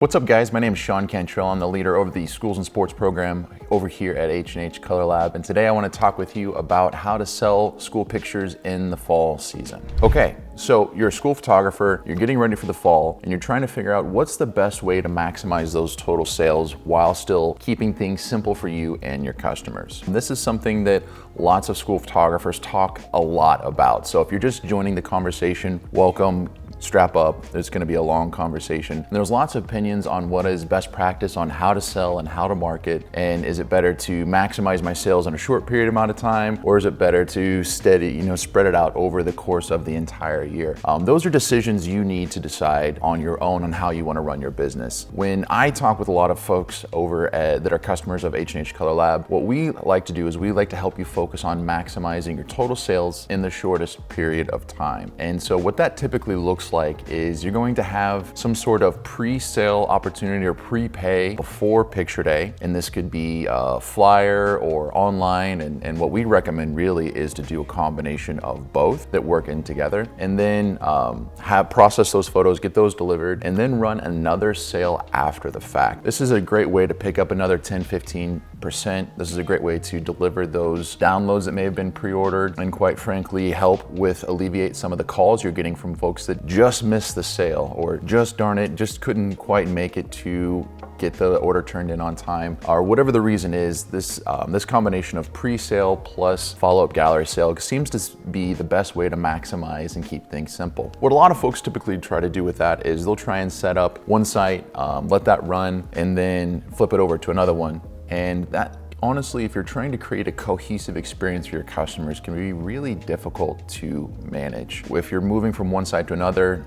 What's up guys, my name is Shawn Cantrell. I'm the leader over the schools and sports program over here at H&H Color Lab. And today I want to talk with you about how to sell school pictures in the fall season. Okay, so you're a school photographer, you're getting ready for the fall, and you're trying to figure out what's the best way to maximize those total sales while still keeping things simple for you and your customers. And this is something that lots of school photographers talk a lot about. So if you're just joining the conversation, welcome. Strap up, it's gonna be a long conversation. And there's lots of opinions on what is best practice on how to sell and how to market, and is it better to maximize my sales in a short period amount of time, or is it better to spread it out over the course of the entire year? Those are decisions you need to decide on your own on how you wanna run your business. When I talk with a lot of folks over that are customers of H&H Color Lab, what we like to do is we like to help you focus on maximizing your total sales in the shortest period of time. And so what that typically looks like is you're going to have some sort of pre-sale opportunity or prepay before picture day, and this could be a flyer or online, and what we recommend really is to do a combination of both that work in together, and then process those photos, get those delivered, and then run another sale after the fact. This is a great way to pick up another 10-15%. This is a great way to deliver those downloads that may have been pre-ordered, and quite frankly help with alleviate some of the calls you're getting from folks that just missed the sale, or just darn it, just couldn't quite make it to get the order turned in on time, or whatever the reason is. This combination of pre-sale plus follow-up gallery sale seems to be the best way to maximize and keep things simple. What a lot of folks typically try to do with that is they'll try and set up one site, let that run, and then flip it over to another one. And that, honestly, if you're trying to create a cohesive experience for your customers, can be really difficult to manage. If you're moving from one site to another,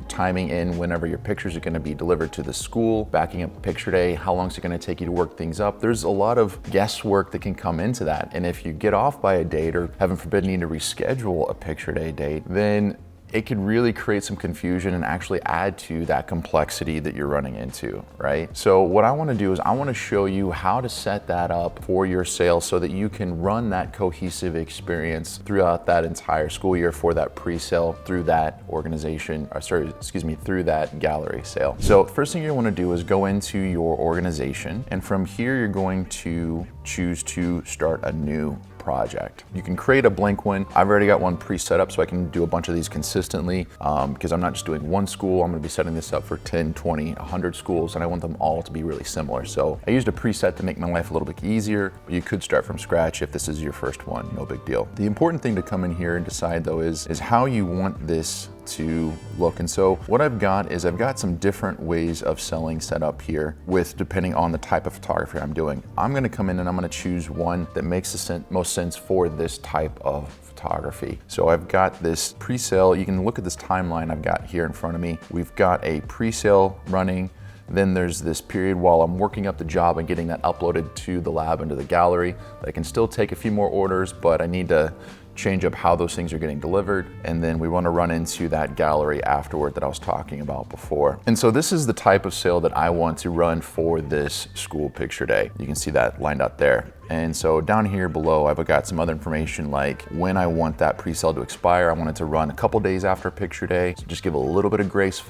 timing in whenever your pictures are going to be delivered to the school, backing up picture day, how long is it going to take you to work things up? There's a lot of guesswork that can come into that. And if you get off by a date, or heaven forbid need to reschedule a picture day date, then it could really create some confusion and actually add to that complexity that you're running into, right? So what I wanna do is I wanna show you how to set that up for your sales so that you can run that cohesive experience throughout that entire school year for that pre-sale through that organization, through that gallery sale. So first thing you wanna do is go into your organization, and from here you're going to choose to start a new project. You can create a blank one. I've already got one pre-set up so I can do a bunch of these consistently, because I'm not just doing one school. I'm gonna be setting this up for 10, 20, 100 schools, and I want them all to be really similar. So I used a preset to make my life a little bit easier. You could start from scratch if this is your first one, no big deal. The important thing to come in here and decide though is how you want this to look. And so what I've got is I've got some different ways of selling set up here depending on the type of photography I'm doing. I'm gonna come in and I'm gonna choose one that makes the most sense for this type of photography. So I've got this pre-sale. You can look at this timeline I've got here in front of me. We've got a pre-sale running. Then there's this period while I'm working up the job and getting that uploaded to the lab into the gallery. I can still take a few more orders, but I need to change up how those things are getting delivered. And then we want to run into that gallery afterward that I was talking about before. And so this is the type of sale that I want to run for this school picture day. You can see that lined up there. And so down here below, I've got some other information like when I want that pre-sale to expire. I want it to run a couple days after picture day. So just give a little bit of grace,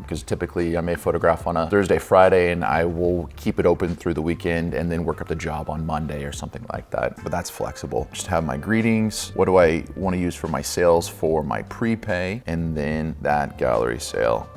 because typically I may photograph on a Thursday, Friday, and I will keep it open through the weekend and then work up the job on Monday or something like that. But that's flexible. Just have my greetings. What do I want to use for my sales for my prepay, and then that gallery sale.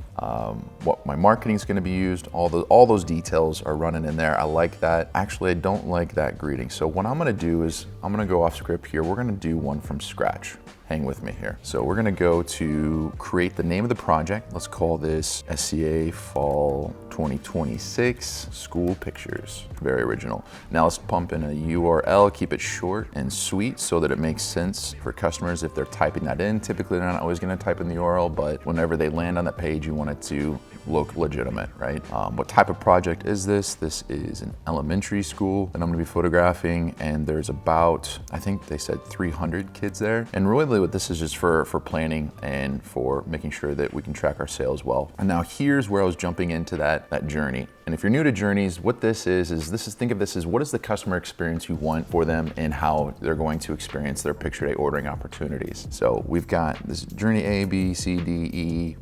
What my marketing is going to be used, all those details are running in there. I like that. Actually, I don't like that greeting. So what I'm going to do is I'm going to go off script here. We're going to do one from scratch. Hang with me here. So we're gonna go to create the name of the project. Let's call this SCA Fall 2026 School Pictures. Very original. Now let's pump in a URL, keep it short and sweet so that it makes sense for customers if they're typing that in. Typically, they're not always gonna type in the URL, but whenever they land on that page, you want it to look legitimate, right? What type of project is this? This is an elementary school that I'm gonna be photographing, and there's about, I think they said 300 kids there. And really what this is just for planning and for making sure that we can track our sales well. And now here's where I was jumping into that journey. And if you're new to journeys, what this is think of this as what is the customer experience you want for them and how they're going to experience their picture day ordering opportunities. So we've got this journey A, B, C, D, E.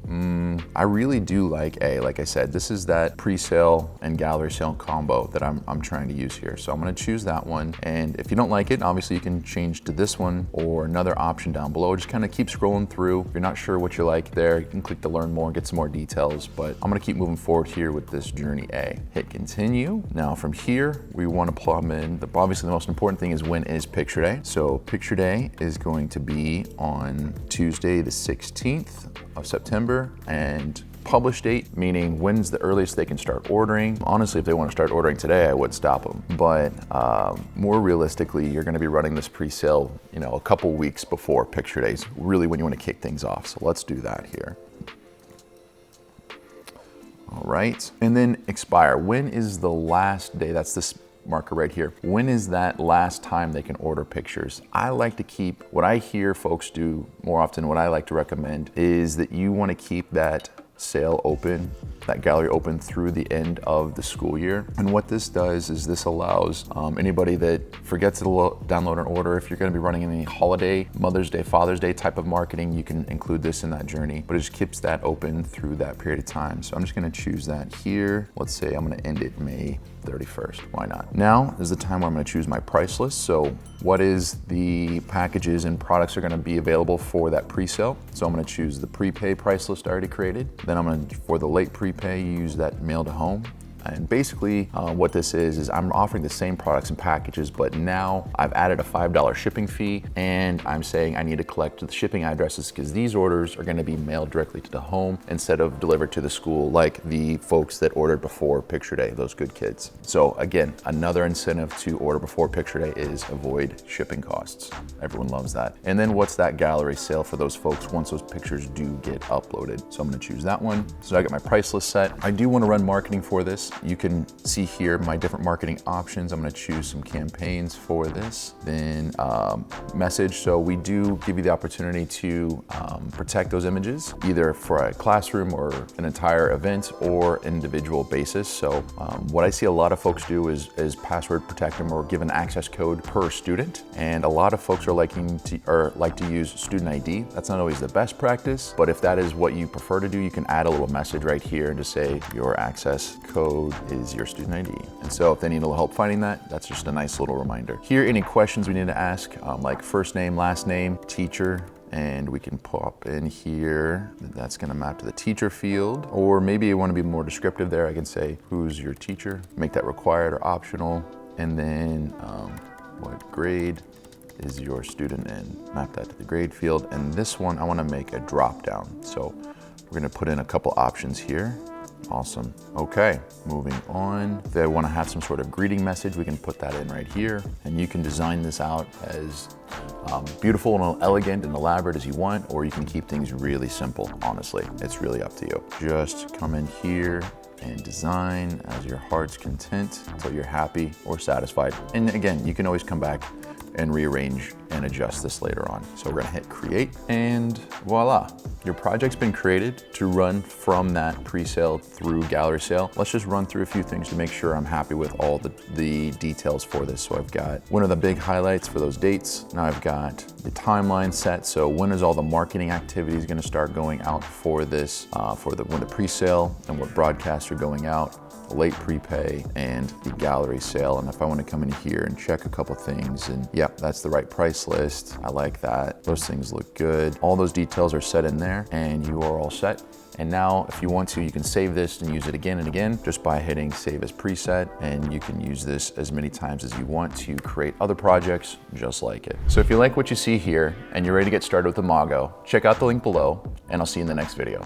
I really do like A. Like I said, this is that pre-sale and gallery sale combo that I'm trying to use here. So I'm gonna choose that one. And if you don't like it, obviously you can change to this one or another option down below. Just kind of keep scrolling through. If you're not sure what you like there, you can click to learn more and get some more details. But I'm gonna keep moving forward here with this journey A. Hit continue. Now from here, we wanna plug in, obviously the most important thing is when is picture day. So picture day is going to be on Tuesday the 16th of September, and publish date, meaning when's the earliest they can start ordering. Honestly, if they want to start ordering today, I would stop them. But more realistically, you're going to be running this pre-sale, a couple weeks before picture days, really when you want to kick things off. So let's do that here. All right, and then expire. When is the last day? That's this marker right here. When is that last time they can order pictures? I like to keep, what I hear folks do more often, what I like to recommend is that you want to keep that sale open, that gallery open through the end of the school year. And what this does is this allows anybody that forgets to download an order, if you're going to be running any holiday, Mother's Day, Father's Day type of marketing, you can include this in that journey, but it just keeps that open through that period of time. So I'm just going to choose that here. Let's say I'm going to end it May 31st. Why not? Now is the time where I'm going to choose my price list. So what is the packages and products are going to be available for that pre-sale? So I'm going to choose the prepay price list I already created. Then I'm going to, for the late prepay, use that mail to home. And basically what this is I'm offering the same products and packages, but now I've added a $5 shipping fee, and I'm saying I need to collect the shipping addresses because these orders are going to be mailed directly to the home instead of delivered to the school like the folks that ordered before picture day, those good kids. So again, another incentive to order before picture day is avoid shipping costs. Everyone loves that. And then what's that gallery sale for those folks once those pictures do get uploaded? So I'm going to choose that one. So I got my price list set. I do want to run marketing for this. You can see here my different marketing options. I'm going to choose some campaigns for this. Then message. So we do give you the opportunity to protect those images either for a classroom or an entire event or individual basis. So what I see a lot of folks do is password protect them or give an access code per student. And a lot of folks are like to use student ID. That's not always the best practice, but if that is what you prefer to do, you can add a little message right here and just say your access code is your student ID. And so if they need a little help finding that, that's just a nice little reminder. Here, any questions we need to ask, like first name, last name, teacher, and we can pop in here. That's gonna map to the teacher field. Or maybe you wanna be more descriptive there. I can say, who's your teacher? Make that required or optional. And then what grade is your student in? Map that to the grade field. And this one, I wanna make a drop down. So we're gonna put in a couple options here. Awesome. Okay, moving on. If they want to have some sort of greeting message, we can put that in right here. And you can design this out as beautiful and elegant and elaborate as you want, or you can keep things really simple. Honestly, it's really up to you. Just come in here and design as your heart's content until you're happy or satisfied. And again, you can always come back and rearrange and adjust this later on. So we're gonna hit create, and voila, your project's been created to run from that pre-sale through gallery sale. Let's just run through a few things to make sure I'm happy with all the details for this. So I've got one of the big highlights for those dates. Now I've got the timeline set. So when is all the marketing activities gonna start going out for this, when the pre-sale and what broadcasts are going out, the late prepay, and the gallery sale. And if I want to come in here and check a couple things, and yep, that's the right price list. I like that. Those things look good. All those details are set in there, and you are all set. And now if you want to, you can save this and use it again and again just by hitting save as preset, and you can use this as many times as you want to create other projects just like it. So if you like what you see here and you're ready to get started with Imago, check out the link below, and I'll see you in the next video.